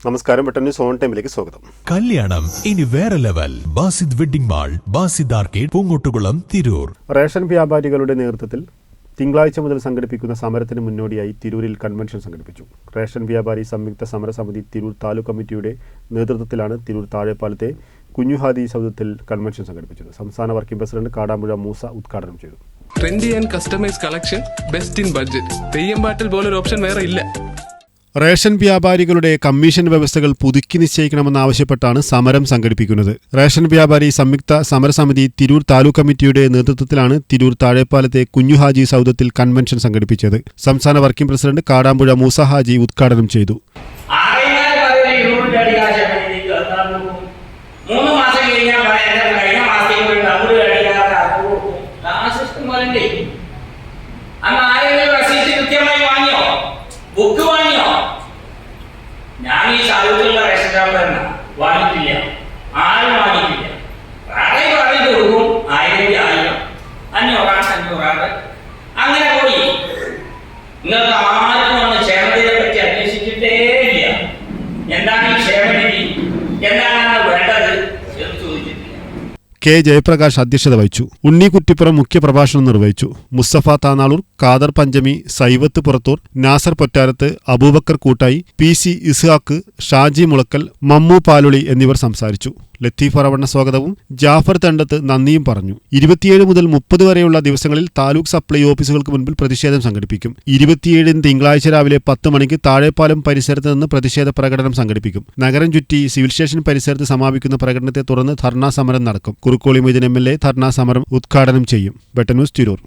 നമസ്കാരം. പെട്ടെന്ന് സോൺ ടൈമിലേക്ക് സ്വാഗതം. കല്യാണം ഇനി വേറെ level. Basid wedding mall, Basid arcade, Poongottukulam, Tirur. Ration വ്യാപാരികളുടെ നേതൃത്വത്തിൽ തിങ്കളാഴ്ച മുതൽ സംഘടിപ്പിക്കുന്ന സമരത്തിന് മുന്നോടിയായി തിരൂരിൽ കൺവെൻഷൻ സംഘടിപ്പിച്ചു. റേഷൻ വ്യാപാരി സംയുക്ത സമരസമിതി തിരൂർ താലൂക്ക് കമ്മിറ്റിയുടെ നേതൃത്വത്തിലാണ് തിരൂർ താഴെപ്പാലത്തെ കുഞ്ഞുഹാദി സൗധത്തിൽ കൺവെൻഷൻ സംഘടിപ്പിച്ചത്. സംസ്ഥാന വർക്കിംഗ് പ്രസിഡന്റ് കാടാമ്പുഴ മൂസ ഉദ്ഘാടനം ചെയ്തു. Trendy and customise collection, best in budget. Theyyam പാട്ടിൽ പോലൊരു ഓപ്ഷൻ വേറെ ഇല്ല. റേഷൻ വ്യാപാരികളുടെ കമ്മീഷൻ വ്യവസ്ഥകൾ പുതുക്കി നിശ്ചയിക്കണമെന്നാവശ്യപ്പെട്ടാണ് സമരം സംഘടിപ്പിക്കുന്നത്. റേഷൻ വ്യാപാരി സംയുക്ത സമരസമിതി തിരൂർ താലൂക്ക് കമ്മിറ്റിയുടെ നേതൃത്വത്തിലാണ് തിരൂർ താഴെപ്പാലത്തെ കുഞ്ഞുഹാജി സൗധത്തിൽ കൺവെൻഷൻ സംഘടിപ്പിച്ചത്. സംസ്ഥാന വർക്കിംഗ് പ്രസിഡന്റ് കാടാമ്പുഴ മൂസ ഹാജി ഉദ്ഘാടനം ചെയ്തു. ബുക്ക് വാങ്ങിയോ? ഞാൻ ഈ സാധുക്കളുടെ റേഷൻ കാർഡ് വാങ്ങിയിട്ടില്ല, ആരും വാങ്ങിയിട്ടില്ല. പറഞ്ഞു കൊടുക്കും 1000, 500 അങ്ങനെ പോയി. നിങ്ങൾക്ക് ആർക്കും വന്ന് ക്ഷേമത്തിനെ പറ്റി അന്വേഷിച്ചിട്ടേ ഇല്ല. എന്താണ് ഈ ക്ഷേമനിധി, എന്താണ് വേണ്ടത് എന്ന് ചോദിച്ചിട്ടില്ല. കെ ജയപ്രകാശ് അധ്യക്ഷത വഹിച്ചു. ഉണ്ണി കുറ്റിപ്പുറം മുഖ്യപ്രഭാഷണം നിർവഹിച്ചു. മുസ്തഫ താനാളൂർ, ഖാദർ പഞ്ചമി, സൈവത്ത് പുറത്തൂർ, നാസർ പൊറ്റാരത്ത്, അബൂബക്കർ കൂട്ടായി, PC ഇസ്ഹാക്ക്, ഷാജി മുളക്കൽ, മമ്മു പാലുളി എന്നിവർ സംസാരിച്ചു. ലത്തീഫ് അറവണ്ണ സ്വാഗതവും ജാഫർ തണ്ടത്ത് നന്ദിയും പറഞ്ഞു. 27 മുതൽ 30 വരെയുള്ള ദിവസങ്ങളിൽ താലൂക്ക് സപ്ലൈ ഓഫീസുകൾക്ക് മുൻപിൽ പ്രതിഷേധം സംഘടിപ്പിക്കും. 27 തിങ്കളാഴ്ച രാവിലെ 10 മണിക്ക് താഴെപ്പാലം പരിസരത്ത് നിന്ന് പ്രതിഷേധ പ്രകടനം സംഘടിപ്പിക്കും. നഗരം ചുറ്റി സിവിൽ സ്റ്റേഷൻ പരിസരത്ത് സമാപിക്കുന്ന പ്രകടനത്തെ തുടർന്ന് ധർണാ സമരം നടക്കും. കുറുക്കോളി മൊയ്തീൻ MLA ധർണാ സമരം ഉദ്ഘാടനം ചെയ്യും. വെട്ട ന്യൂസ് തിരൂർ.